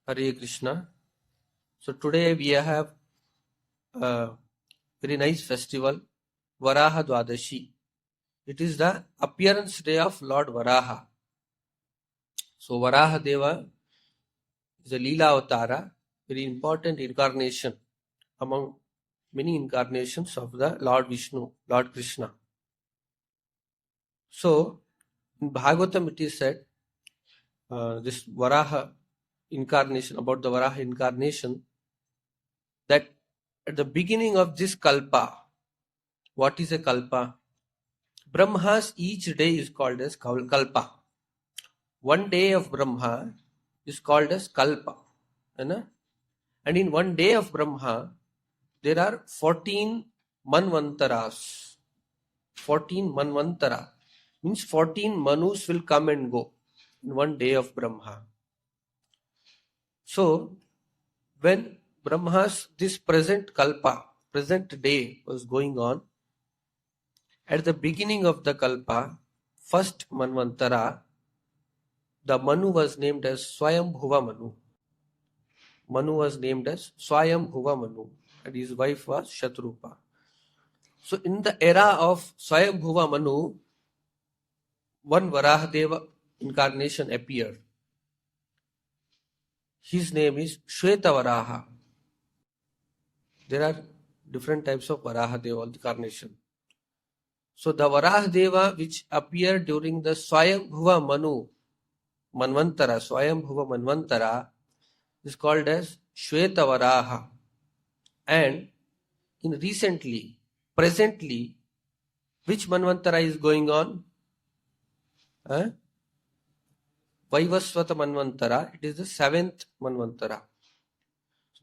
Hare Krishna. So today we have a very nice festival, Varaha Dwadashi. It is the appearance day of Lord Varaha. So Varaha Deva is a Leela Avatara, very important incarnation among many incarnations of the Lord Vishnu, Lord Krishna. So in Bhagavatam it is said, this Varaha incarnation, about the Varaha incarnation, that at the beginning of this Kalpa, what is a Kalpa? Brahma's each day is called as Kalpa. One day of Brahma is called as Kalpa. And in one day of Brahma, there are 14 Manvantaras. 14 Manvantara means 14 Manus will come and go in one day of Brahma. So, when Brahma's this present Kalpa, present day was going on, at the beginning of the Kalpa, first Manvantara, the Manu was named as Swayambhuva Manu. Manu was named as Swayambhuva Manu and his wife was Shatrupa. So in the era of Swayambhuva Manu, one Varahadeva incarnation appeared. His name is Shweta Varaha. There are different types of Varahadeva incarnation. So the Varahadeva which appeared during the Swayambhuva Manu Manvantara, Swayambhuva Manvantara, is called as Shweta Varaha. And in recently, presently, which Manvantara is going on? Vaivasvata Manvantara, it is the 7th Manvantara.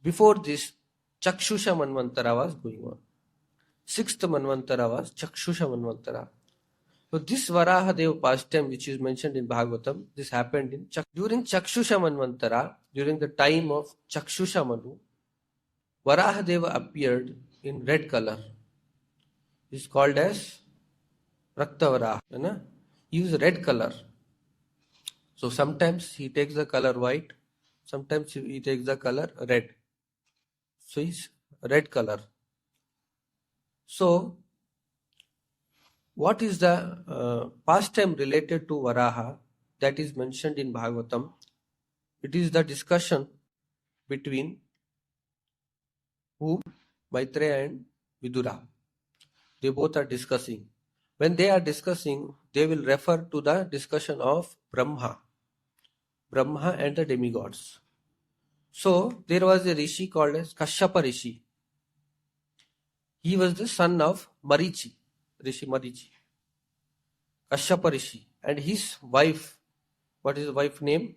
Before this, Chakshusha Manvantara was going on. 6th Manvantara was Chakshusha Manvantara. So this Varahadeva pastime which is mentioned in Bhagavatam, this happened in during Chakshusha Manvantara, during the time of Chakshusha Manu, Varahadeva appeared in red color. It is called as Rakta Varaha. He is red color. So sometimes he takes the color white, sometimes he takes the color red. So he is red color. So what is the pastime related to Varaha that is mentioned in Bhagavatam? It is the discussion between whom? Maitreya and Vidura. They both are discussing. When they are discussing, they will refer to the discussion of Brahma and the demigods. So there was a rishi called as Kashyapa Rishi. He was the son of Marichi. Rishi Marichi, Kashyapa Rishi, and his wife, what is the wife name?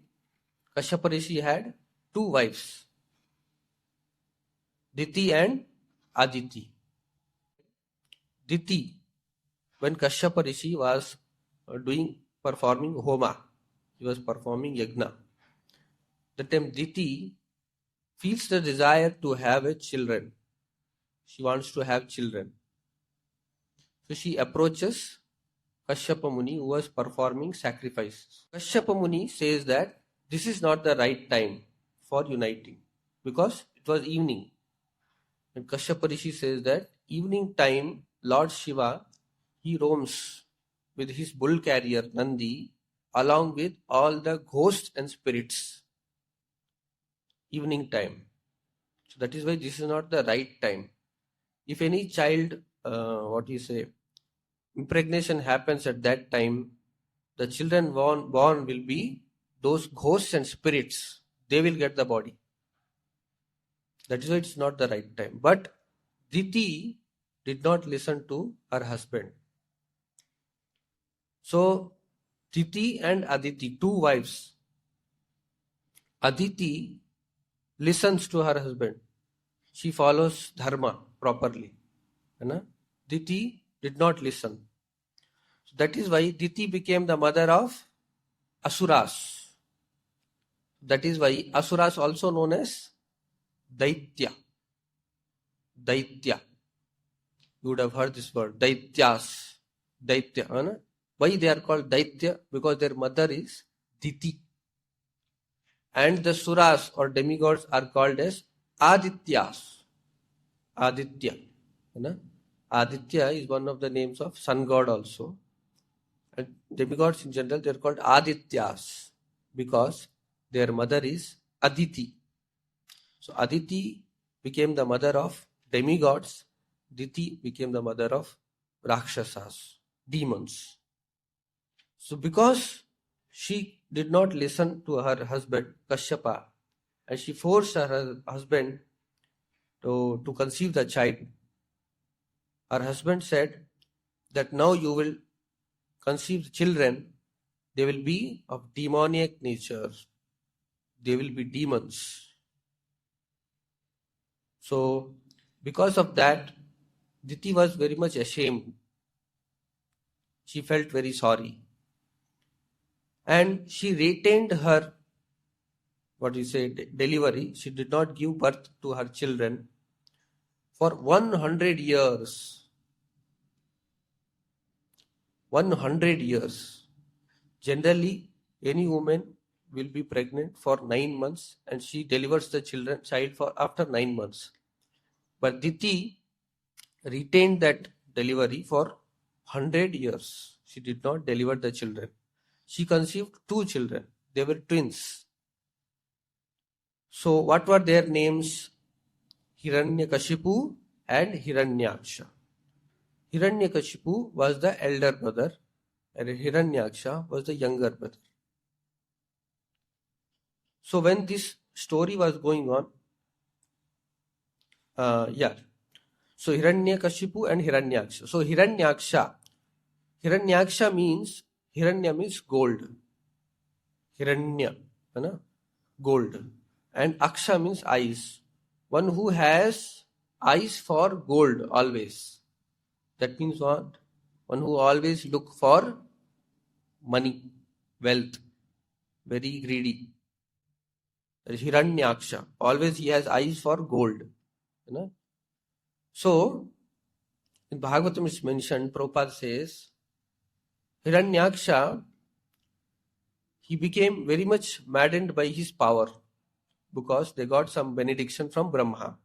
Kashyapa Rishi had two wives, Diti and Aditi. Diti, when Kashyapa Rishi was performing Homa, he was performing Yagna. That time Diti feels the desire to have a children. She wants to have children. So she approaches Kashyapa Muni who was performing sacrifices. Kashyapa Muni says that this is not the right time for uniting because it was evening. And Kashyapa Rishi says that evening time Lord Shiva, he roams with his bull carrier Nandi along with all the ghosts and spirits. Evening time. So that is why this is not the right time. If any child, impregnation happens at that time, the children born will be those ghosts and spirits. They will get the body. That is why it's not the right time. But Diti did not listen to her husband. So Diti and Aditi, two wives. Aditi listens to her husband. She follows dharma properly. Diti did not listen. So that is why Diti became the mother of Asuras. That is why Asuras also known as Daitya. Daitya. You would have heard this word. Daityas. Daitya. Why they are called Daitya? Because their mother is Diti. And the Suras or demigods are called as Adityas. Aditya. Aditya is one of the names of sun god also. And demigods in general, they are called Adityas because their mother is Aditi. So Aditi became the mother of demigods. Diti became the mother of Rakshasas, demons. So because she did not listen to her husband Kashyapa and she forced her husband to conceive the child, her husband said that now you will conceive children, they will be of demoniac nature. They will be demons. So, because of that, Diti was very much ashamed. She felt very sorry. And she retained her, delivery. She did not give birth to her children for 100 years. 100 years. Generally, any woman will be pregnant for 9 months and she delivers the child for after 9 months. But Diti retained that delivery for 100 years. She did not deliver the children. She conceived 2 children. They were twins. So what were their names? Hiranyakashipu and Hiranyaksha. Hiranyakashipu was the elder brother and Hiranyaksha was the younger brother. So when this story was going on, so Hiranyakashipu and Hiranyaksha. So Hiranyaksha means, Hiranya means gold. Hiranya, gold. And Aksha means eyes. One who has eyes for gold always. That means what? One who always look for money, wealth, very greedy. That is Hiranyaksha. Always he has eyes for gold. So, in Bhagavatam is mentioned, Prabhupada says, Hiranyaksha, he became very much maddened by his power because they got some benediction from Brahma.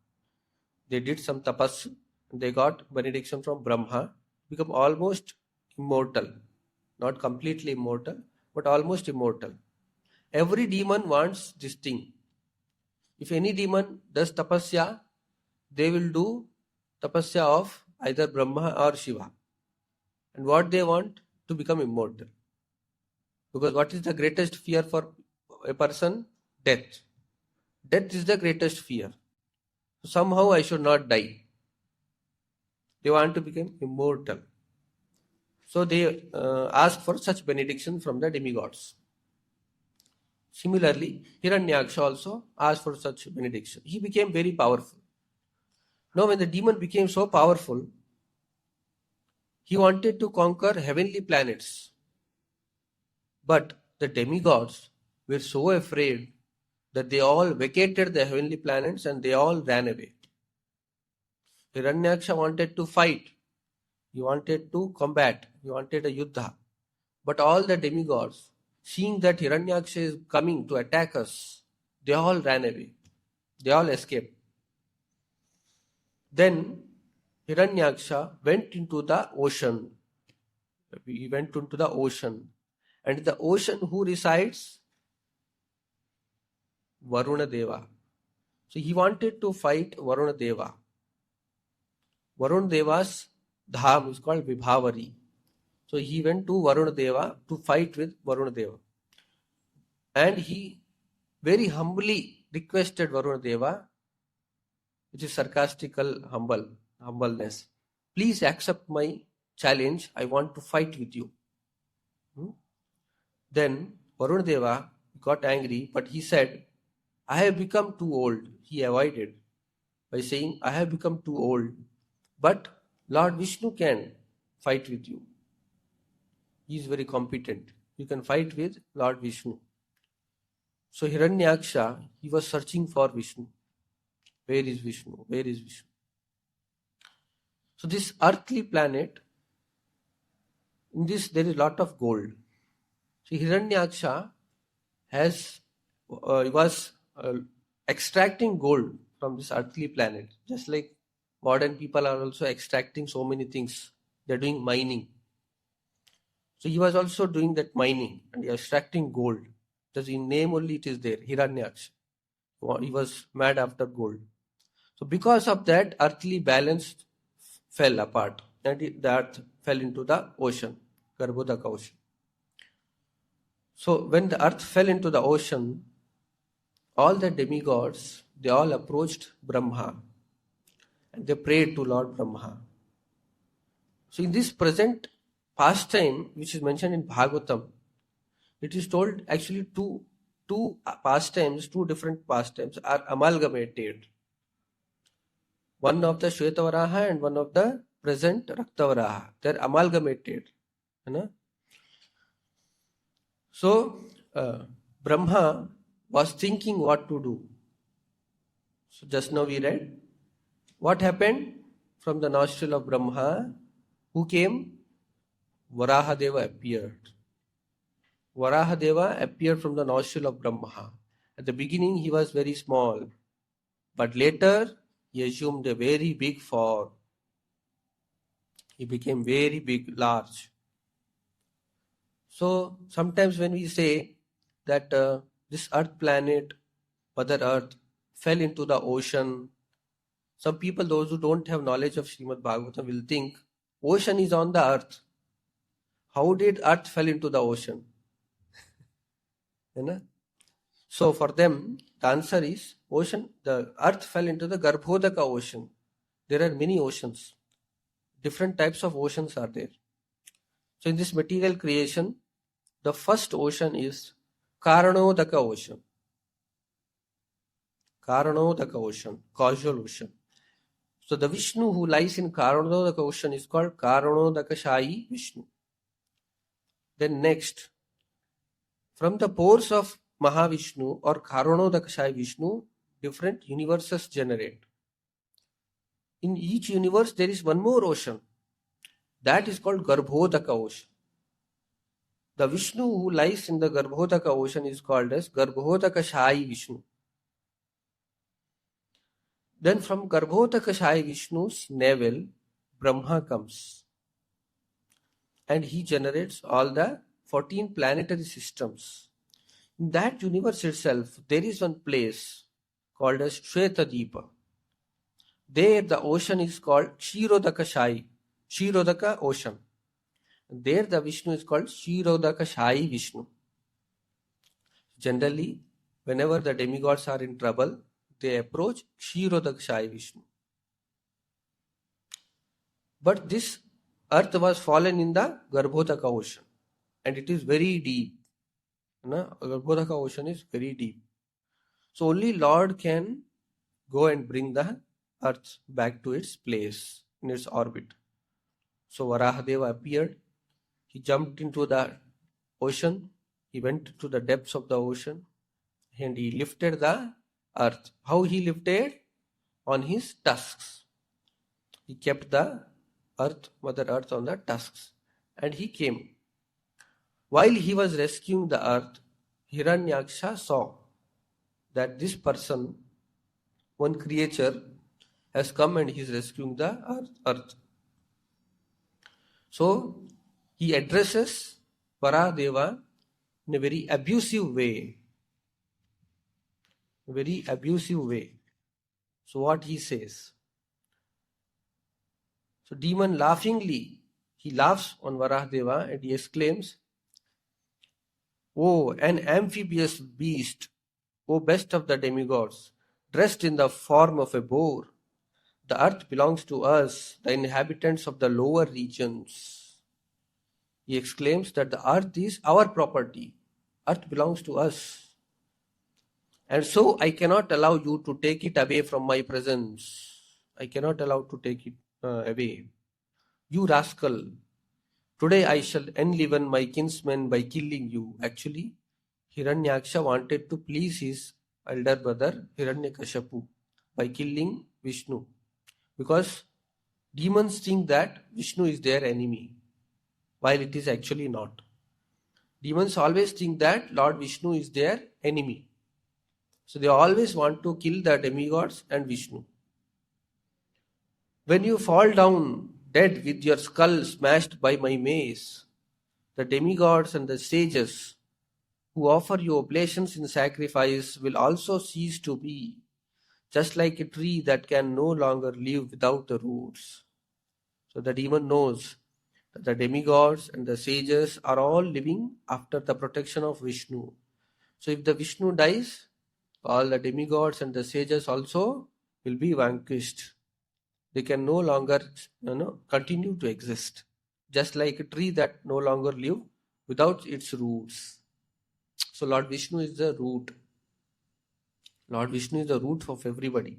They did some tapas, they got benediction from Brahma, become almost immortal. Not completely immortal, but almost immortal. Every demon wants this thing. If any demon does tapasya, they will do tapasya of either Brahma or Shiva. And what they want? To become immortal. Because what is the greatest fear for a person? Death. Death is the greatest fear. So somehow I should not die. They want to become immortal. So they ask for such benediction from the demigods. Similarly, Hiranyaksha also asked for such benediction. He became very powerful. Now when the demon became so powerful, he wanted to conquer heavenly planets. But the demigods were so afraid that they all vacated the heavenly planets and they all ran away. Hiranyaksha wanted to fight. He wanted to combat. He wanted a yuddha. But all the demigods, seeing that Hiranyaksha is coming to attack us, they all ran away. They all escaped. Then Hiranyaksha went into the ocean. He went into the ocean. And in the ocean, who resides? Varuna Deva. So he wanted to fight Varuna Deva. Varuna Deva's dham is called Vibhavari. So he went to Varuna Deva to fight with Varuna Deva. And he very humbly requested Varuna Deva, which is sarcastical humbleness. Please accept my challenge. I want to fight with you. Then Varuna Deva got angry, but he said, I have become too old. He avoided by saying, I have become too old. But Lord Vishnu can fight with you. He is very competent. You can fight with Lord Vishnu. So Hiranyaksha, he was searching for Vishnu. Where is Vishnu? Where is Vishnu? So this earthly planet, in this there is a lot of gold. So Hiranyaksha has he was extracting gold from this earthly planet, just like modern people are also extracting so many things. They're doing mining. So he was also doing that mining and extracting gold. Just in name only it is there, Hiranyaksha. He was mad after gold. So because of that, earthly balance fell apart and the earth fell into the ocean, Garbhodaka ocean. So when the earth fell into the ocean, all the demigods, they all approached Brahma and they prayed to Lord Brahma. So in this present pastime, which is mentioned in Bhagavatam, it is told actually two pastimes, two different pastimes are amalgamated. One of the Shvetavaraha and one of the present Raktavaraha. They are amalgamated. You know? So Brahma was thinking what to do. So just now we read what happened from the nostril of Brahma. Who came? Varaha Deva appeared. Varaha Deva appeared from the nostril of Brahma. At the beginning he was very small, but later he assumed a very big form. He became very big, large. So sometimes when we say that this earth planet, Mother Earth, fell into the ocean, some people, those who don't have knowledge of Srimad Bhagavatam, will think ocean is on the earth. How did earth fell into the ocean? You know? So for them, the answer is ocean. The earth fell into the Garbhodaka ocean. There are many oceans. Different types of oceans are there. So in this material creation, the first ocean is Karanodaka ocean. Karanodaka ocean, causal ocean. So the Vishnu who lies in Karanodaka ocean is called Karanodakashayi Vishnu. Then next, from the pores of Mahavishnu or Karanodakashayi Vishnu, different universes generate. In each universe there is one more ocean. That is called Garbhodaka ocean. The Vishnu who lies in the Garbhodaka ocean is called as Garbhodakashayi Vishnu. Then from Garbhodakashayi Vishnu's navel, Brahma comes. And he generates all the 14 planetary systems. In that universe itself, there is one place called as Shvetadipa. There the ocean is called Kshirodakashayi, Kshirodaka ocean. There the Vishnu is called Kshirodakashayi Vishnu. Generally, whenever the demigods are in trouble, they approach Kshirodakashayi Vishnu. But this earth was fallen in the Garbhodaka ocean and it is very deep. Garbhodaka ocean is very deep. So only Lord can go and bring the earth back to its place in its orbit. So Varahadeva appeared. He jumped into the ocean. He went to the depths of the ocean and he lifted the earth. How he lifted? On his tusks. He kept the earth, Mother Earth, on the tusks. And he came. While he was rescuing the earth, Hiranyaksha saw that this person, one creature, has come and he is rescuing the earth. So he addresses Varadeva in a very abusive way. Very abusive way. So what he says? So demon laughingly, he laughs on Varadeva and he exclaims, "Oh, an amphibious beast, O best of the demigods, dressed in the form of a boar. The earth belongs to us, the inhabitants of the lower regions." He exclaims that the earth is our property. Earth belongs to us. And so I cannot allow you to take it away from my presence. I cannot allow to take it away. You rascal, today I shall enliven my kinsmen by killing you. Actually, Hiranyaksha wanted to please his elder brother Hiranyakashipu by killing Vishnu. Because demons think that Vishnu is their enemy, while it is actually not. Demons always think that Lord Vishnu is their enemy. So they always want to kill the demigods and Vishnu. When you fall down dead with your skull smashed by my mace, the demigods and the sages who offer you oblations in sacrifice will also cease to be, just like a tree that can no longer live without the roots. So the demon knows that the demigods and the sages are all living after the protection of Vishnu. So if the Vishnu dies, all the demigods and the sages also will be vanquished. They can no longer continue to exist. Just like a tree that no longer live without its roots. So Lord Vishnu is the root. Lord Vishnu is the root of everybody.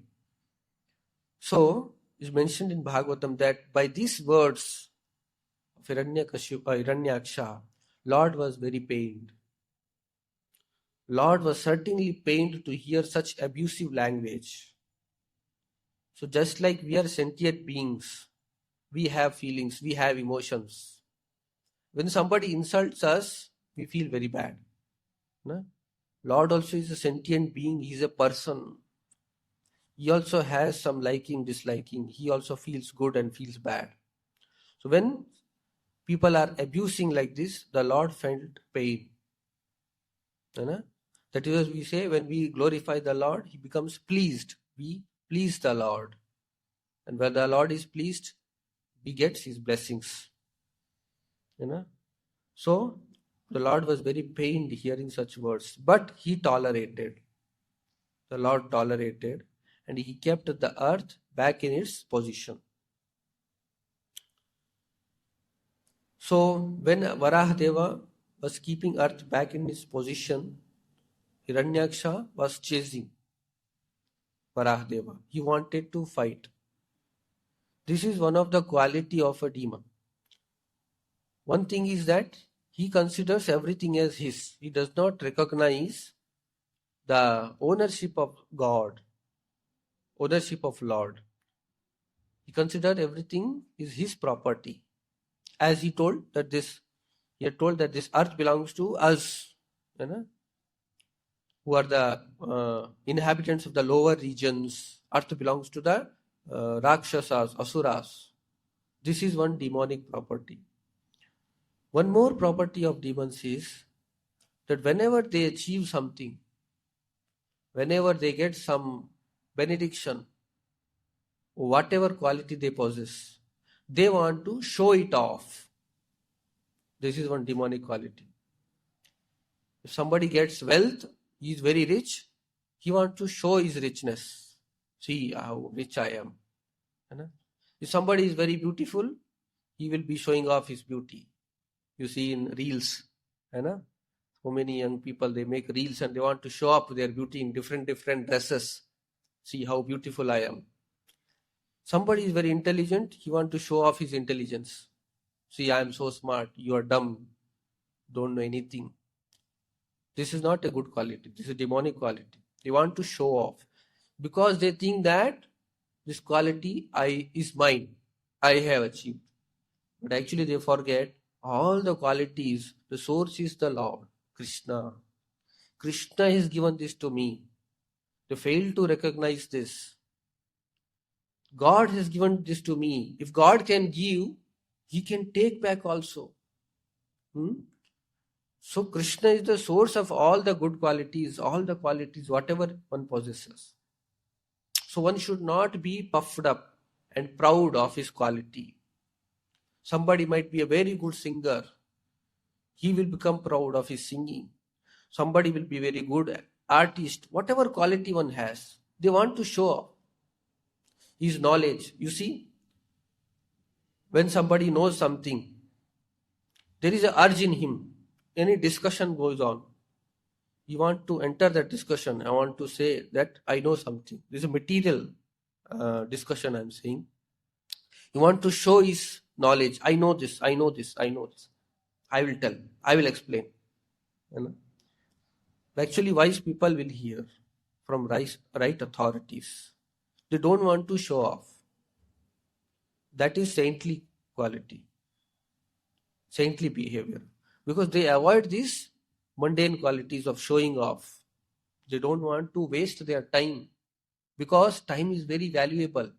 So it's mentioned in Bhagavatam that by these words of Hiranyaksha, Lord was very pained. Lord was certainly pained to hear such abusive language. So just like we are sentient beings, we have feelings, we have emotions. When somebody insults us, we feel very bad. No? Lord also is a sentient being, he is a person. He also has some liking, disliking. He also feels good and feels bad. So when people are abusing like this, the Lord felt pain. That is what we say, when we glorify the Lord, he becomes pleased. We please the Lord. And when the Lord is pleased, we get his blessings. So the Lord was very pained hearing such words, but he tolerated. The Lord tolerated, and he kept the earth back in its position. So when Varaha Deva was keeping earth back in its position, Hiranyaksha was chasing Varaha Deva. He wanted to fight. This is one of the quality of a demon. One thing is that he considers everything as his. He does not recognize the ownership of God, ownership of Lord. He considered everything is his property. As he had told that this earth belongs to us, who are the inhabitants of the lower regions. Earth belongs to the Rakshasas, Asuras. This is one demonic property. One more property of demons is that whenever they achieve something, whenever they get some benediction, whatever quality they possess, they want to show it off. This is one demonic quality. If somebody gets wealth, he is very rich, he wants to show his richness. See how rich I am. If somebody is very beautiful, he will be showing off his beauty. You see in reels, so many young people, they make reels and they want to show up their beauty in different dresses. See how beautiful I am. Somebody is very intelligent, he wants to show off his intelligence. See, I am so smart, you are dumb, don't know anything. This is not a good quality. This is a demonic quality. They want to show off because they think that this quality is mine. I have achieved. But actually they forget all the qualities. The source is the Lord, Krishna. Krishna has given this to me. They fail to recognize this. God has given this to me. If God can give, he can take back also. So Krishna is the source of all the good qualities, whatever one possesses. So one should not be puffed up and proud of his quality. Somebody might be a very good singer. He will become proud of his singing. Somebody will be very good artist. Whatever quality one has, they want to show off his knowledge. You see, when somebody knows something, there is an urge in him. Any discussion goes on, you want to enter that discussion. I want to say that I know something. This is a material discussion I am saying. You want to show his knowledge. I know this. I will tell. I will explain. Actually, wise people will hear from right authorities. They don't want to show off. That is saintly quality, saintly behavior. Because they avoid these mundane qualities of showing off. They don't want to waste their time, because time is very valuable.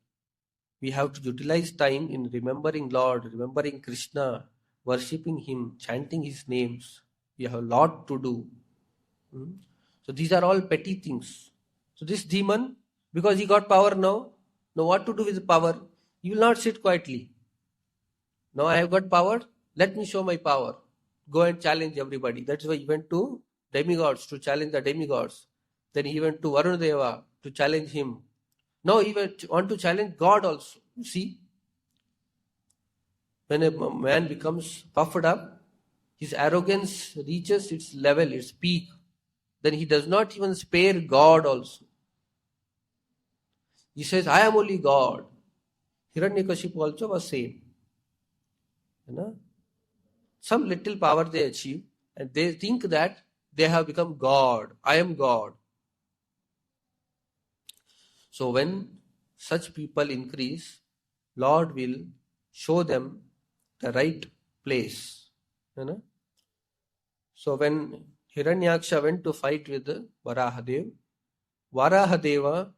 We have to utilize time in remembering Lord, remembering Krishna, worshipping Him, chanting His names. We have a lot to do. So these are all petty things. So this demon, because he got power now what to do with the power? He will not sit quietly. Now I have got power, let me show my power. Go and challenge everybody. That's why he went to demigods to challenge the demigods. Then he went to Varunadeva to challenge him. Now he want to challenge God also. You see, when a man becomes puffed up, his arrogance reaches its level, its peak. Then he does not even spare God also. He says, I am only God. Hiranyakashipu also was same. You know? Some little power they achieve, and they think that they have become God. I am God. So when such people increase, Lord will show them the right place. You know? So when Hiranyaksha went to fight with Varahadev, Varahadeva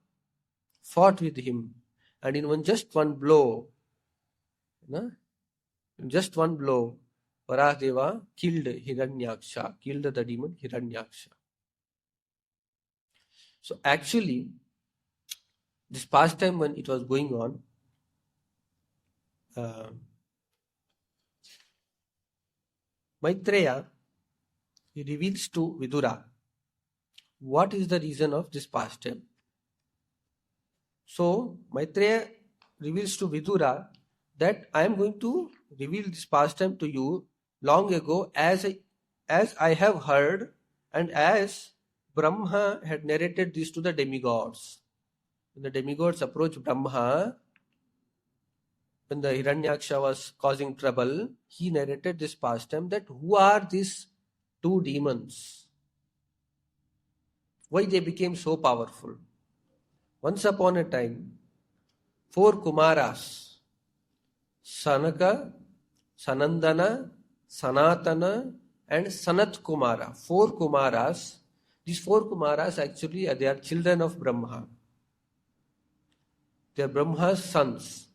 fought with him, and in just one blow, Varahadeva killed Hiranyaksha, killed the demon Hiranyaksha. So actually, this pastime when it was going on, Maitreya, he reveals to Vidura what is the reason of this pastime. So Maitreya reveals to Vidura that I am going to reveal this pastime to you long ago, as I have heard, and as Brahma had narrated this to the demigods. When the demigods approached Brahma, when the Hiranyaksha was causing trouble, he narrated this pastime that who are these two demons? Why they became so powerful? Once upon a time, 4 Kumaras, Sanaka, Sanandana, Sanatana and Sanat Kumara. 4 Kumaras. These 4 Kumaras actually they are children of Brahma. They are Brahma's sons.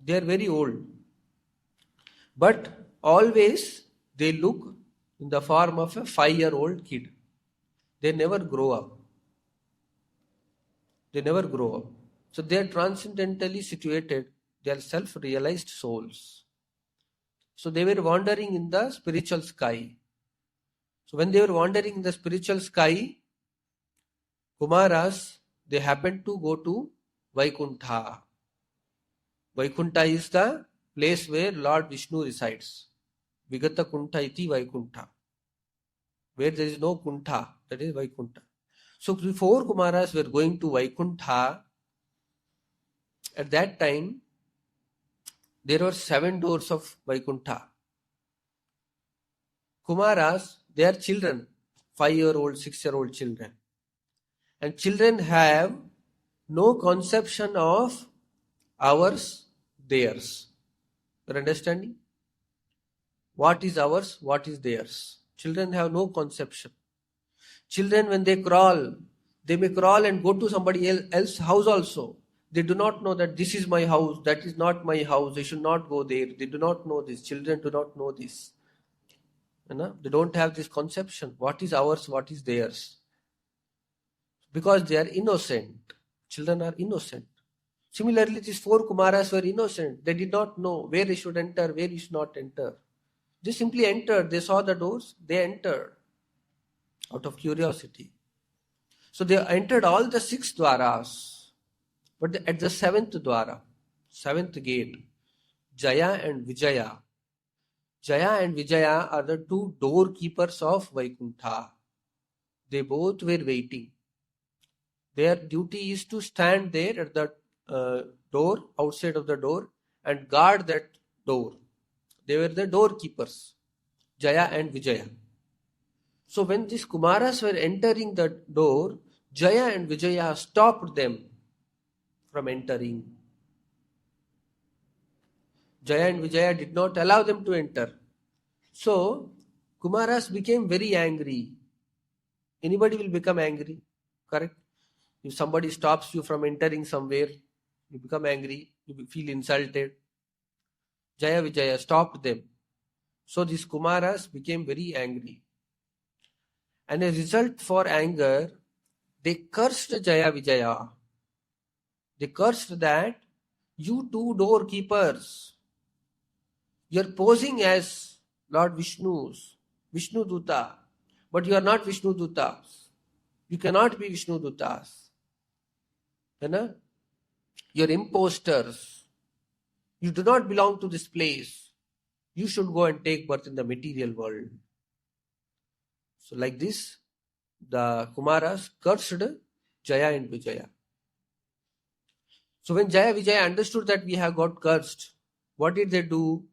They are very old. But always they look in the form of a 5-year-old kid. They never grow up. They never grow up. So they are transcendentally situated. They are self-realized souls. So they were wandering in the spiritual sky. So when they were wandering in the spiritual sky, Kumaras, they happened to go to Vaikuntha. Vaikuntha is the place where Lord Vishnu resides. Vigata Kuntha iti Vaikuntha. Where there is no Kuntha, that is Vaikuntha. So before Kumaras were going to Vaikuntha, at that time, there were 7 doors of Vaikuntha. Kumaras, they are children, 5-year-old, 6-year-old children. And children have no conception of ours, theirs. You are understanding? What is ours, what is theirs? Children have no conception. Children, when they crawl, they may crawl and go to somebody else's house also. They do not know that this is my house, that is not my house, they should not go there. They do not know this. Children do not know this. They don't have this conception. What is ours, what is theirs? Because they are innocent. Children are innocent. Similarly, these 4 Kumaras were innocent. They did not know where they should enter, where they should not enter. They simply entered. They saw the doors. They entered out of curiosity. So they entered all the 6 dwaras. But at the 7th dwara, 7th gate, Jaya and Vijaya. Jaya and Vijaya are the 2 doorkeepers of Vaikuntha. They both were waiting. Their duty is to stand there at the door, outside of the door, and guard that door. They were the doorkeepers, Jaya and Vijaya. So when these Kumaras were entering the door, Jaya and Vijaya stopped them from entering. Jaya and Vijaya did not allow them to enter. So Kumaras became very angry. Anybody will become angry, correct? If somebody stops you from entering somewhere, you become angry, you feel insulted. Jaya Vijaya stopped them. So these Kumaras became very angry. And as a result for anger, they cursed Jaya Vijaya. They cursed that, you two doorkeepers, you're posing as Lord Vishnu's, Vishnu Duta, but you are not Vishnu Dutas. You cannot be Vishnu Dutas. You know? You're imposters. You do not belong to this place. You should go and take birth in the material world. So like this, the Kumaras cursed Jaya and Vijaya. So when Jaya Vijaya understood that we have got cursed, what did they do?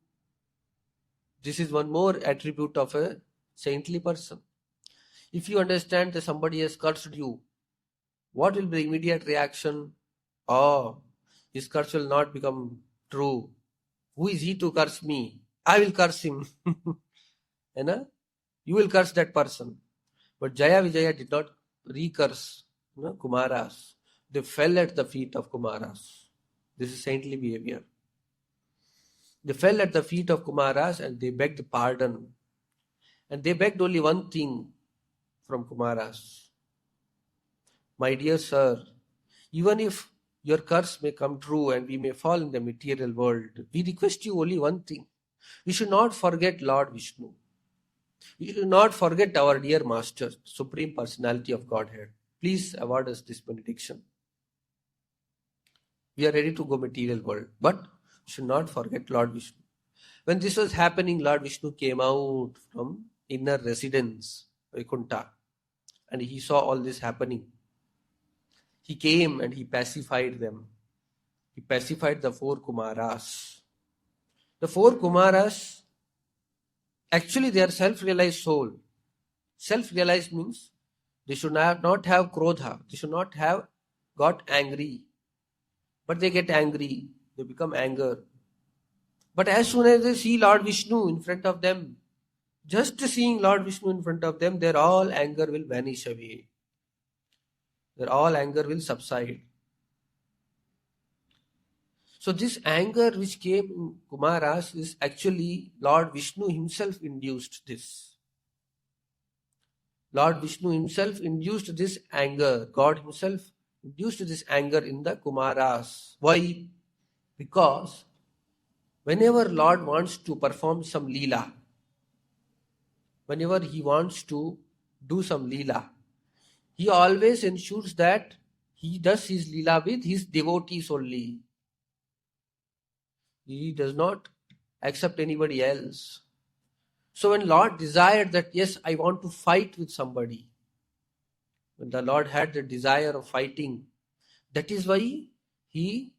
This is one more attribute of a saintly person. If you understand that somebody has cursed you, what will be the immediate reaction? Oh, his curse will not become true. Who is he to curse me? I will curse him. You know? You will curse that person. But Jaya Vijaya did not recurse Kumaras. They fell at the feet of Kumaras. This is saintly behavior. They fell at the feet of Kumaras and they begged pardon. And they begged only one thing from Kumaras. My dear sir, even if your curse may come true and we may fall in the material world, we request you only one thing. We should not forget Lord Vishnu. We should not forget our dear Master, Supreme Personality of Godhead. Please award us this benediction. We are ready to go material world, but we should not forget Lord Vishnu. When this was happening, Lord Vishnu came out from inner residence, Vaikuntha, and he saw all this happening. He came and he pacified them. He pacified the four Kumaras. The four Kumaras, actually they are self-realized soul. Self-realized means they should not have krodha. They should not have got angry. But they get angry. They become anger. But as soon as they see Lord Vishnu in front of them, just seeing Lord Vishnu in front of them, their all anger will vanish away. Their all anger will subside. So this anger which came in Kumaras is actually Lord Vishnu himself induced this. Lord Vishnu himself induced this anger. God himself induced this anger in the Kumaras. Why? Because whenever Lord wants to perform some leela, whenever he wants to do some leela, he always ensures that he does his leela with his devotees only. He does not accept anybody else. So when Lord desired that, yes, I want to fight with somebody, when the Lord had the desire of fighting, that is why he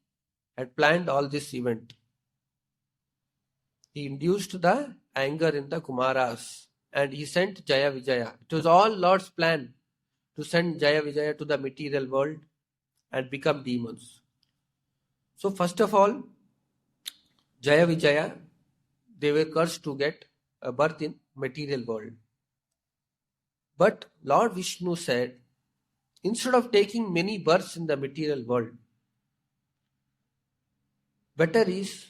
had planned all this event. He induced the anger in the Kumaras and he sent Jaya Vijaya. It was all Lord's plan to send Jaya Vijaya to the material world and become demons. So first of all, Jaya Vijaya, they were cursed to get a birth in material world. But Lord Vishnu said, instead of taking many births in the material world, better is,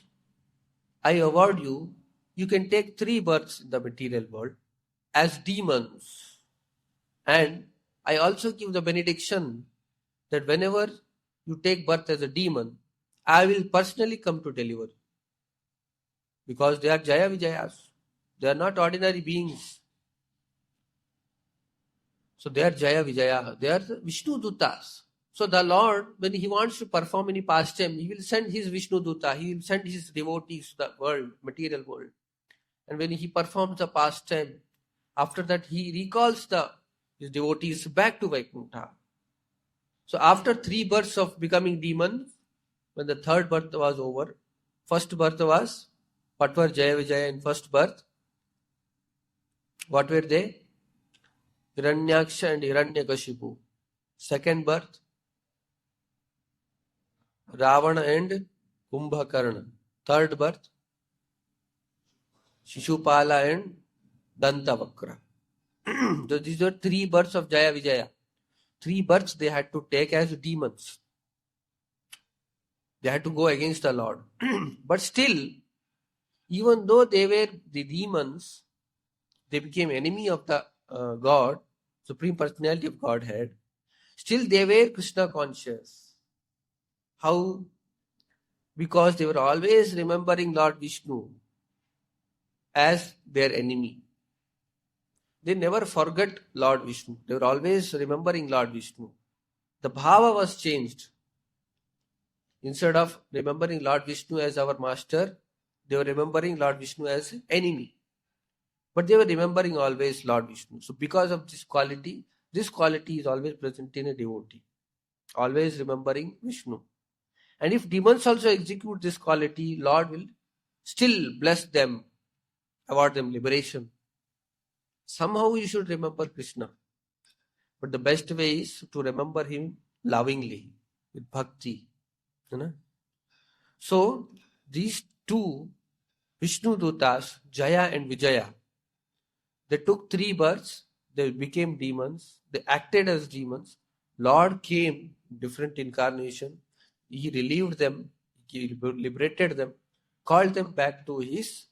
I award you, you can take 3 births in the material world as demons. And I also give the benediction that whenever you take birth as a demon, I will personally come to deliver you. Because they are Jaya Vijayas. They are not ordinary beings. So they are Jaya Vijaya. They are the Vishnu Dutas. So the Lord, when he wants to perform any pastime, he will send his Vishnu Duta. He will send his devotees to the world, material world. And when he performs the pastime, after that he recalls his devotees back to Vaikuntha. So after 3 births of becoming demon, when the 3rd birth was over, first birth was, what were Jaya Vijaya in first birth? What were they? Hiranyaksha and Hiranyakashipu. Second birth, Ravana and Kumbhakarna. Third birth, Shishupala and Dantavakra. So these were 3 births of Jaya Vijaya. 3 births they had to take as demons. They had to go against the Lord. But still, even though they were the demons, they became enemy of the God, Supreme Personality of Godhead. Still, they were Krishna conscious. How? Because they were always remembering Lord Vishnu as their enemy. They never forget Lord Vishnu. They were always remembering Lord Vishnu. The bhava was changed. Instead of remembering Lord Vishnu as our master, they were remembering Lord Vishnu as enemy. But they were remembering always Lord Vishnu. So because of this quality is always present in a devotee. Always remembering Vishnu. And if demons also execute this quality, Lord will still bless them, award them liberation. Somehow you should remember Krishna. But the best way is to remember him lovingly, with bhakti. You know? So, these two, Vishnu Dutas, Jaya and Vijaya, they took 3 births, they became demons, they acted as demons. Lord came, different incarnation, he relieved them, he liberated them, called them back to his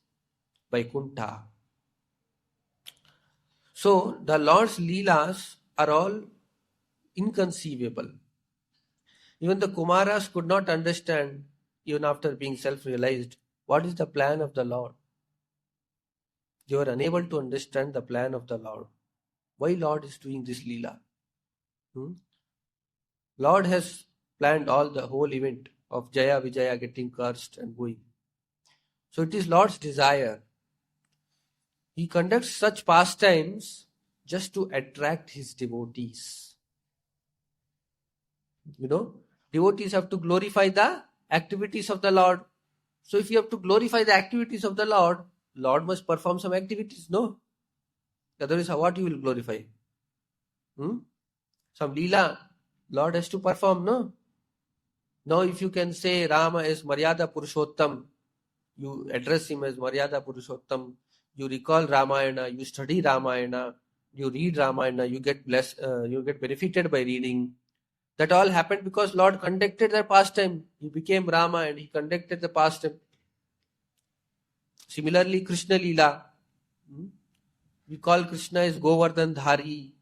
Vaikuntha. So, the Lord's Leelas are all inconceivable. Even the Kumaras could not understand, even after being self-realized, what is the plan of the Lord. They were unable to understand the plan of the Lord. Why Lord is doing this Leela? Lord has planned all the whole event of Jaya Vijaya getting cursed and going. So it is Lord's desire. He conducts such pastimes just to attract his devotees. Devotees have to glorify the activities of the Lord. So if you have to glorify the activities of the Lord must perform some activities, no? Otherwise, what you will glorify? Some Leela, Lord has to perform, no? Now if you can say Rama is Maryada Purushottam, you address him as Maryada Purushottam, you recall Ramayana, you study Ramayana, you read Ramayana, you get blessed, you get benefited by reading. That all happened because Lord conducted the pastime. He became Rama and he conducted the pastime. Similarly, Krishna Leela. We call Krishna as Govardhan Dhari.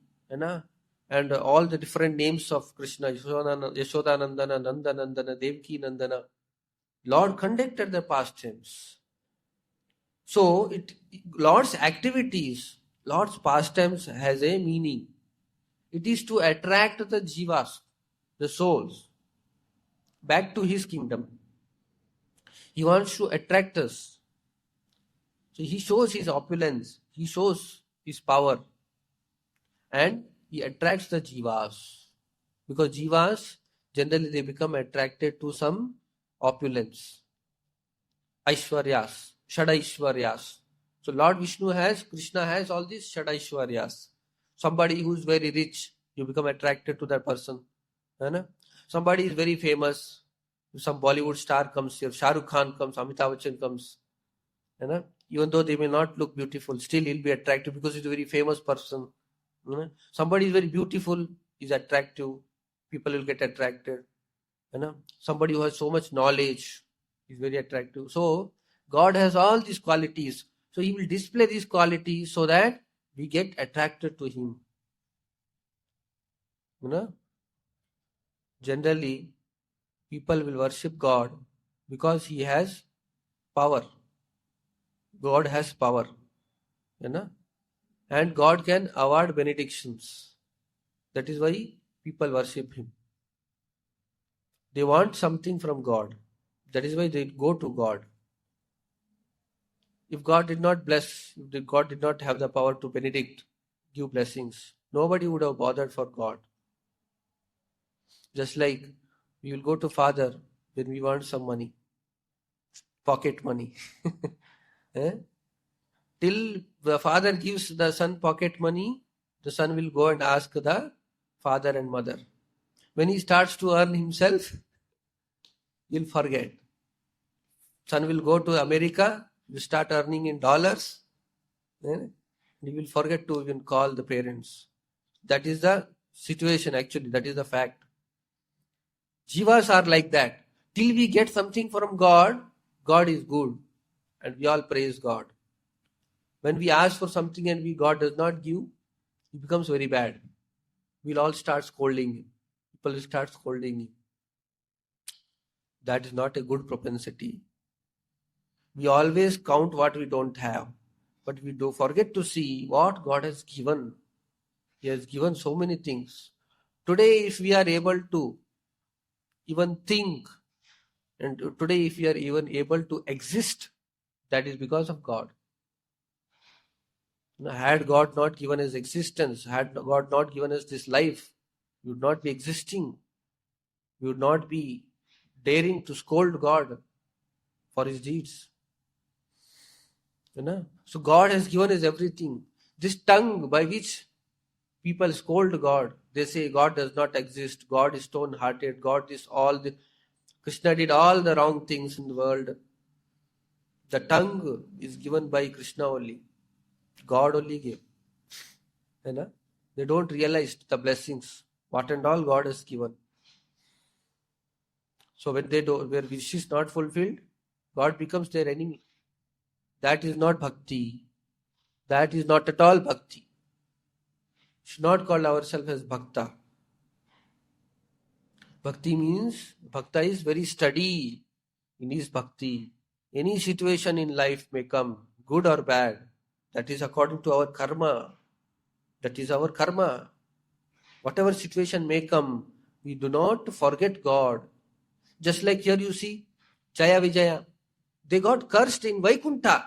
And all the different names of Krishna, Yashodanandana, Nandanandana, Devaki Nandana. Lord conducted the pastimes. So, Lord's activities, Lord's pastimes has a meaning. It is to attract the jivas, the souls, back to his kingdom. He wants to attract us. So he shows his opulence, he shows his power, and he attracts the jivas. Because jivas, generally they become attracted to some opulence. Aishwaryas, Shadaishwaryas. So Lord Krishna has all these Shadaishwaryas. Somebody who is very rich, you become attracted to that person. Somebody is very famous, some Bollywood star comes here, Shah Rukh Khan comes, Amitabh Bachchan comes. Even though they may not look beautiful, still he'll be attractive because he's a very famous person. Somebody is very beautiful, is attractive, people will get attracted. Somebody who has so much knowledge is very attractive. So God has all these qualities. So he will display these qualities so that we get attracted to him. Generally, people will worship God because he has power. God has power. And God can award benedictions. That is why people worship him. They want something from God. That is why they go to God. If God did not bless, if God did not have the power to benedict, give blessings, nobody would have bothered for God. Just like we will go to Father when we want some money, pocket money. Till the father gives the son pocket money, the son will go and ask the father and mother. When he starts to earn himself, he'll forget. Son will go to America, you start earning in dollars. and he will forget to even call the parents. That is the situation actually. That is the fact. Jivas are like that. Till we get something from God, God is good. And we all praise God. When we ask for something and God does not give, it becomes very bad. We'll all start scolding him. People will start scolding him. That is not a good propensity. We always count what we don't have. But we do forget to see what God has given. He has given so many things. Today, if we are able to even think, and today, if we are even able to exist, that is because of God. Had God not given us existence, had God not given us this life, we would not be existing. We would not be daring to scold God for his deeds. So God has given us everything. This tongue by which people scold God, they say God does not exist, God is stone-hearted, God is Krishna did all the wrong things in the world. The tongue is given by Krishna only. God only gave. They don't realize the blessings, what and all God has given. So when where wish is not fulfilled, God becomes their enemy. That is not bhakti. That is not at all bhakti. We should not call ourselves as bhakta. Bhakti means, bhakta is very steady in his bhakti. Any situation in life may come, good or bad. That is according to our karma. That is our karma. Whatever situation may come, we do not forget God. Just like here you see, Jaya Vijaya. They got cursed in Vaikuntha.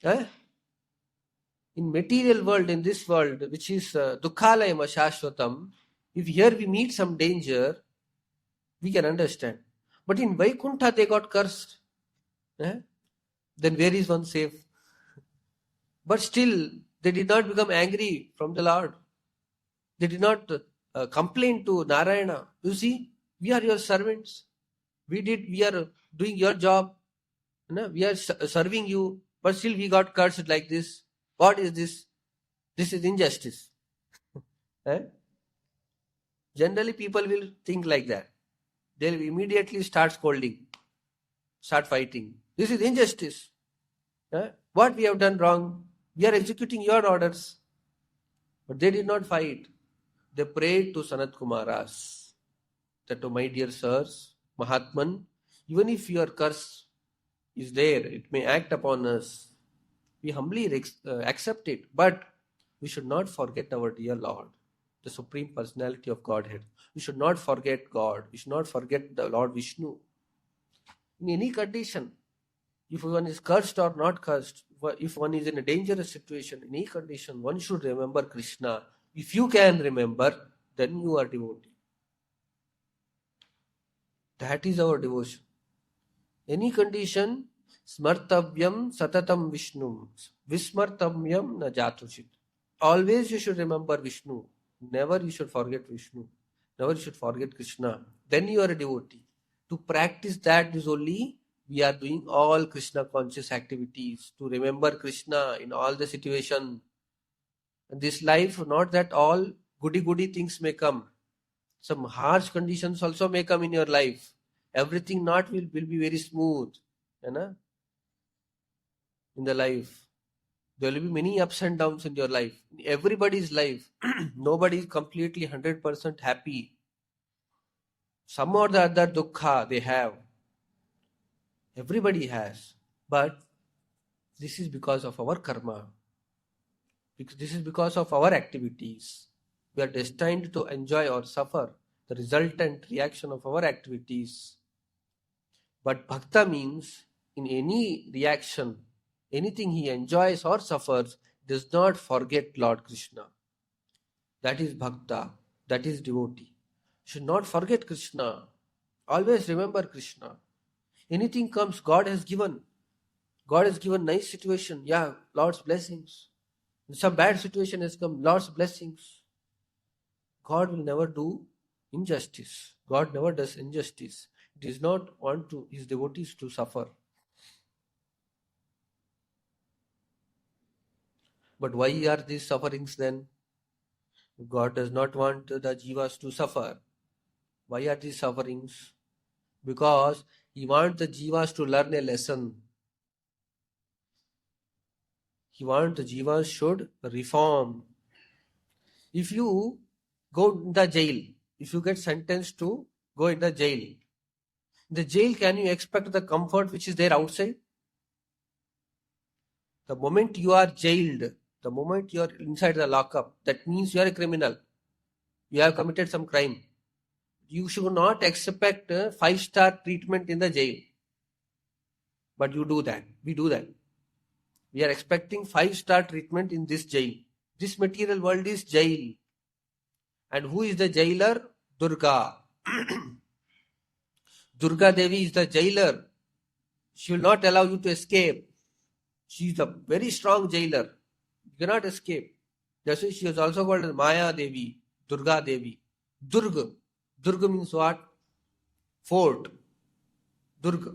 In material world, in this world, which is Dukhalayam Shashvatam, if here we meet some danger, we can understand. But in Vaikuntha they got cursed. Then where is one safe? But still, they did not become angry from the Lord. They did not complain to Narayana. You see, we are your servants. We are doing your job. We are serving you, but still we got cursed like this. What is this? This is injustice. Generally, people will think like that. They will immediately start scolding, start fighting. This is injustice. What we have done wrong? We are executing your orders. But they did not fight. They prayed to Sanat Kumaras that, oh, my dear sirs, Mahatman, even if your curse is there, it may act upon us. We humbly accept it, but we should not forget our dear Lord, the Supreme Personality of Godhead. We should not forget God. We should not forget the Lord Vishnu. In any condition, if one is cursed or not cursed, if one is in a dangerous situation, in any condition, one should remember Krishna. If you can remember, then you are devotee. That is our devotion. Any condition, smartavyam satatam Vishnu, vismartavyam na jatushit. Always you should remember Vishnu. Never you should forget Vishnu. Never you should forget Krishna. Then you are a devotee. To practice that is only we are doing all Krishna conscious activities. To remember Krishna in all the situation. In this life, not that all goody things may come. Some harsh conditions also may come in your life. Everything not will be very smooth. In the life. There will be many ups and downs in your life. In everybody's life. Nobody is completely 100% happy. Some or the other dukkha they have. Everybody has. But this is because of our karma. This is because of our activities. We are destined to enjoy or suffer the resultant reaction of our activities. But bhakta means in any reaction, anything he enjoys or suffers, does not forget Lord Krishna. That is bhakta. That is devotee. Should not forget Krishna. Always remember Krishna. Anything comes, God has given. God has given nice situation. Yeah, Lord's blessings. Some bad situation has come, Lord's blessings. God will never do injustice. God never does injustice. He does not want his devotees to suffer. But why are these sufferings then? God does not want the jivas to suffer. Why are these sufferings? Because He wants the jivas to learn a lesson. He wants the jivas should reform. If you go in the jail, if you get sentenced to go in the jail, can you expect the comfort which is there outside? The moment you are jailed, the moment you are inside the lockup, that means you are a criminal. You have committed some crime. You should not expect a 5-star treatment in the jail. But you do that. We do that. We are expecting 5-star treatment in this jail. This material world is jail. And who is the jailer? Durga. Durga Devi is the jailer. She will not allow you to escape. She is a very strong jailer. You cannot escape. That's why she is also called as Maya Devi, Durga Devi. Durga. Durga means what? Fort. Durga.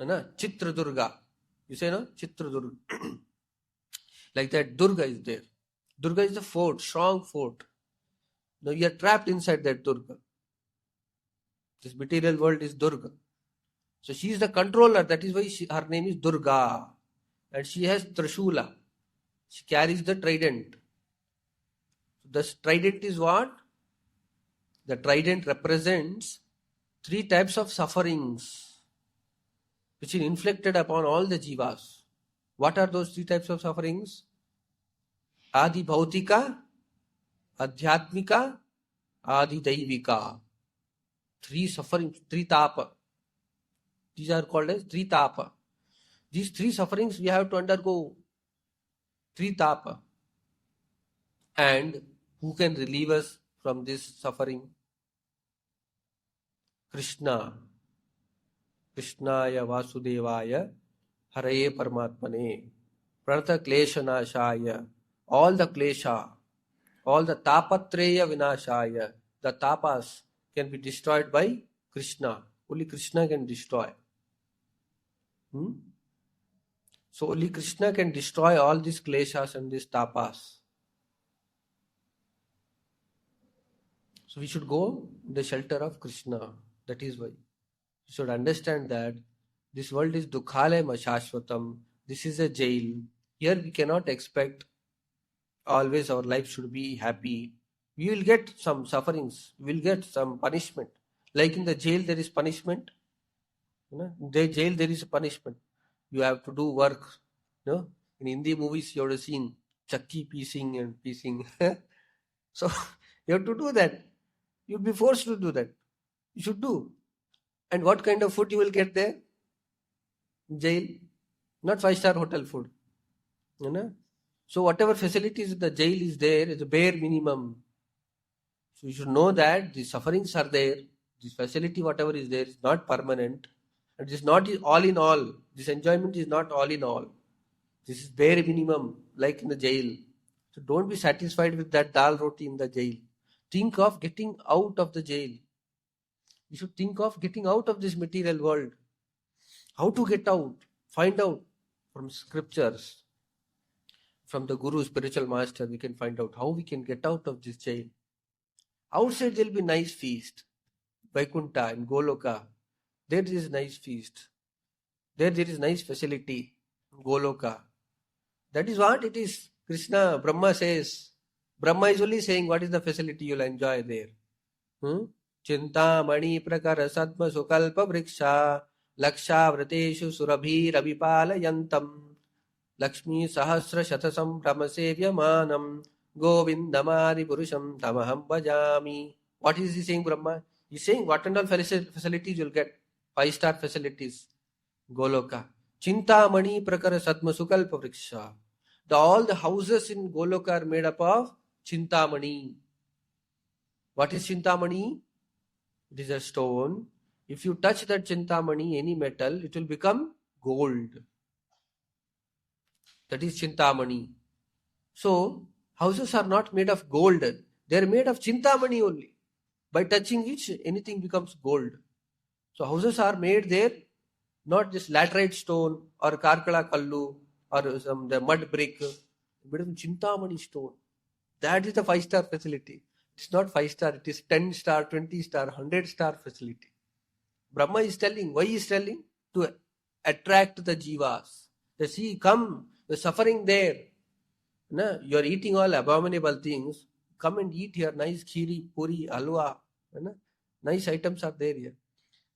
Chitra Durga. You say no? Chitra Durga. Like that, Durga is there. Durga is a fort, strong fort. Now you are trapped inside that Durga. This material world is Durga. So she is the controller. That is why her name is Durga. And she has Trishula. She carries the trident. The trident is what? The trident represents 3 types of sufferings which is inflicted upon all the jivas. What are those 3 types of sufferings? Adi Bhautika, Adhyatmika, Adi Daivika. 3 sufferings, 3 tapa. These are called as 3 tapa. These 3 sufferings we have to undergo. 3 tapa. And who can relieve us from this suffering? Krishna. Krishnaya Vasudevaya Haraye Paramatmane Pranata Klesha Nashaya. All the klesha, all the tapatreya vinashaya, the tapas can be destroyed by Krishna. Only Krishna can destroy. So only Krishna can destroy all these kleshas and these tapas. So we should go in the shelter of Krishna. That is why. You should understand that this world is dukhalaya shashvatam. This is a jail. Here we cannot expect always our life should be happy. We will get some sufferings. We will get some punishment. Like in the jail there is punishment. In the jail there is a punishment. You have to do work. In Hindi movies you have seen chakki piecing and piecing. So you have to do that. You will be forced to do that. You should do. And what kind of food you will get there? Jail. Not 5-star hotel food. So whatever facilities in the jail is there is a bare minimum. So you should know that the sufferings are there. This facility, whatever is there, is not permanent. And it is not all in all. This enjoyment is not all in all. This is bare minimum, like in the jail. So don't be satisfied with that dal roti in the jail. Think of getting out of the jail. You should think of getting out of this material world. How to get out? Find out from scriptures. From the Guru, spiritual master, we can find out how we can get out of this jail. Outside there will be nice feast. Vaikuntha and Goloka. There is nice feast. There is nice facility. Goloka. That is what it is. Krishna, Brahma says. Brahma is only saying what is the facility you will enjoy there. Chinta mani prakara sadma sukalpa vriksha laksha vrateshu surabhi rabipala yantam Lakshmi Sahasra Shatasam Pramasevya Manam Govindamadi Purusham Tamaham Bhajami. What is he saying, Brahma? He is saying what and all facilities you will get. 5-star facilities. Goloka. Chintamani Prakara Sadma Sukalpa Vriksha. All the houses in Goloka are made up of Chintamani. What is Chintamani? It is a stone. If you touch that Chintamani, any metal, it will become gold. That is Chintamani. So, houses are not made of gold. They are made of Chintamani only. By touching which, anything becomes gold. So, houses are made there, not just laterite stone or Karkala Kallu or the mud brick. Become Chintamani stone. That is the 5-star facility. It's not 5-star, it is 10-star, 20-star, 100-star facility. Brahma is telling, why he is telling? To attract the jivas. They see, come, you're suffering there. No, you're eating all abominable things. Come and eat here. Nice khiri, puri, halwa. No? Nice items are there here.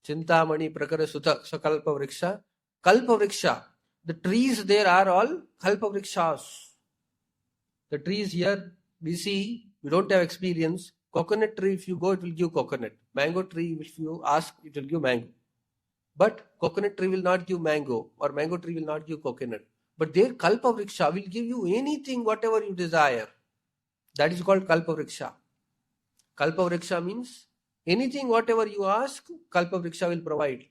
Chintamani, Prakara, Sutta, Sakalpa Vriksha. Kalpa Vriksha. The trees there are all Kalpa Vrikshas. The trees here, we see, we don't have experience. Coconut tree, if you go, it will give coconut. Mango tree, if you ask, it will give mango. But coconut tree will not give mango, or mango tree will not give coconut. But their Kalpa Vriksha will give you anything, whatever you desire. That is called Kalpa Vriksha. Kalpa Vriksha means anything, whatever you ask, Kalpa Vriksha will provide.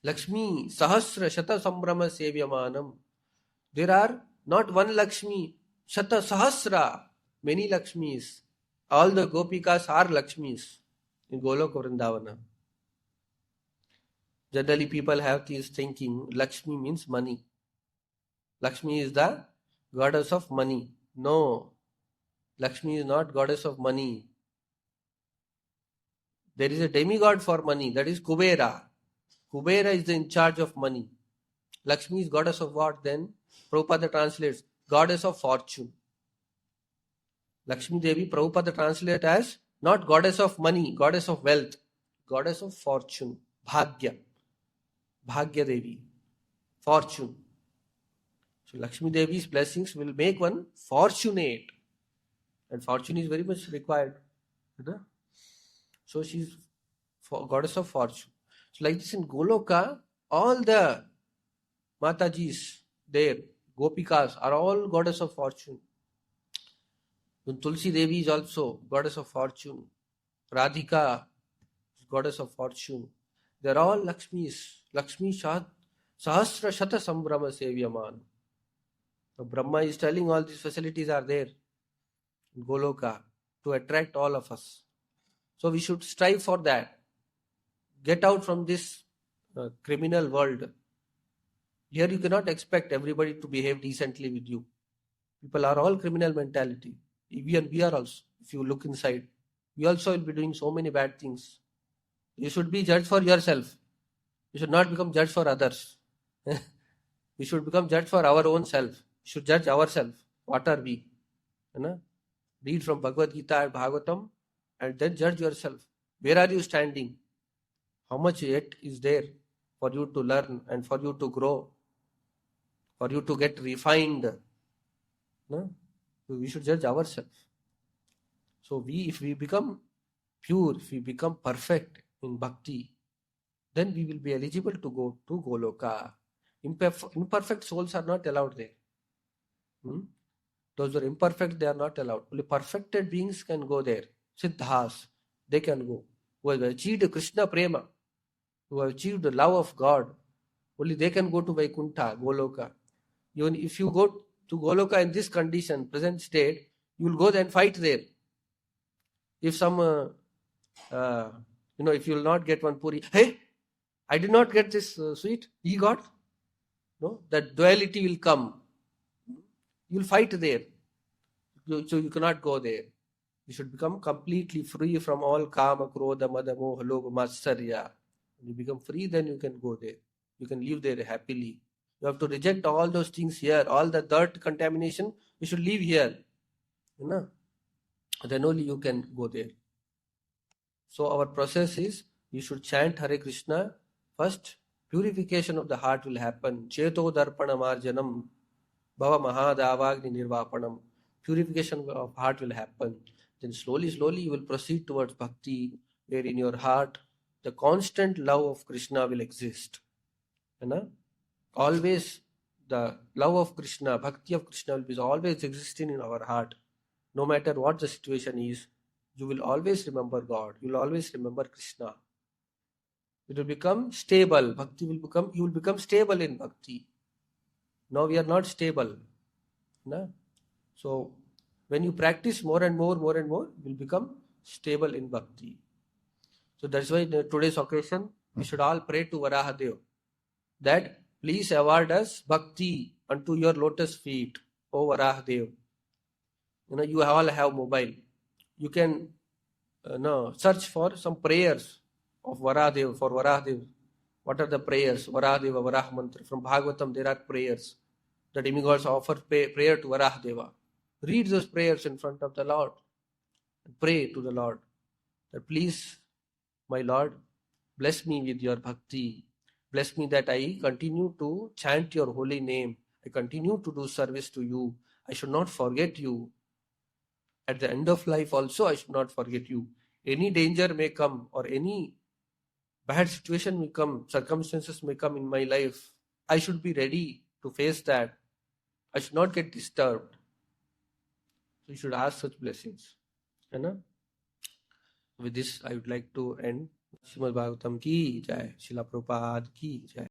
Lakshmi, Sahasra, Shata Sambrama Sevyamanam. There are not one Lakshmi, Shata Sahasra, many Lakshmis. All the Gopikas are Lakshmis in Goloka Vrindavana. Generally, people have this thinking, Lakshmi means money. Lakshmi is the goddess of money. No, Lakshmi is not goddess of money. There is a demigod for money, that is Kubera. Kubera is in charge of money. Lakshmi is goddess of what then? Prabhupada translates, goddess of fortune. Lakshmi Devi, Prabhupada translates as not goddess of money, goddess of wealth, goddess of fortune, Bhagya. Bhagya Devi, fortune. So Lakshmi Devi's blessings will make one fortunate. And fortune is very much required. So she is goddess of fortune. So like this in Goloka, all the Matajis there, Gopikas, are all goddess of fortune. And Tulsi Devi is also goddess of fortune. Radhika is goddess of fortune. They are all Lakshmis. Lakshmi Sahasra Shata Sambrama Sevyaman. So Brahma is telling all these facilities are there in Goloka to attract all of us. So we should strive for that. Get out from this criminal world. Here you cannot expect everybody to behave decently with you. People are all criminal mentality. Even we are also. If you look inside, we also will be doing so many bad things. You should be judged for yourself. You should not become judged for others. We should become judged for our own self. We should judge ourselves. What are we? Read from Bhagavad Gita and Bhagavatam and then judge yourself. Where are you standing? How much yet is there for you to learn and for you to grow, for you to get refined? No? We should judge ourselves. So if we become pure, if we become perfect in bhakti, then we will be eligible to go to Goloka. Imperfect souls are not allowed there. Those who are imperfect, they are not allowed. Only perfected beings can go there. Siddhas, they can go. Who have achieved Krishna Prema, who have achieved the love of God, only they can go to Vaikuntha, Goloka. Even if you go to Goloka in this condition, present state, you will go there and fight there. If some, if you will not get one puri, hey, I did not get this sweet, he got. No, that duality will come. You will fight there. So you cannot go there. You should become completely free from all kama, krodha, mada, moha, lobha, matsarya. When you become free, then you can go there. You can live there happily. You have to reject all those things here, all the dirt, contamination. You should live here. Then only you can go there. So our process is, you should chant Hare Krishna. First, purification of the heart will happen. Cheto darpana marjanam, bhava mahadavagni nirvapanam. Purification of heart will happen. Then slowly you will proceed towards bhakti, where in your heart the constant love of Krishna will exist. Always the love of Krishna, bhakti of Krishna will be always existing in our heart. No matter what the situation is, you will always remember God. You will always remember Krishna. It will become stable. Bhakti will become, you will become stable in bhakti. Now we are not stable. So when you practice more and more, you will become stable in bhakti. So that's why in today's occasion, we should all pray to Varaha Deva that please award us bhakti. unto your lotus feet, O Varaha Dev. You all have mobile. You can search for some prayers of Varaha for Varaha. What are the prayers? Varadeva, Varah Mantra. From Bhagavatam, there are prayers. The demigods offer prayer to Varahadeva. Read those prayers in front of the Lord. And pray to the Lord that please, my Lord, bless me with your bhakti. Bless me that I continue to chant your holy name. I continue to do service to you. I should not forget you. At the end of life also, I should not forget you. Any danger may come or any bad situation may come, circumstances may come in my life. I should be ready to face that. I should not get disturbed. So you should ask such blessings. With this, I would like to end. Srimad Bhagavatam ki jai, Srila Prabhupada ki jai.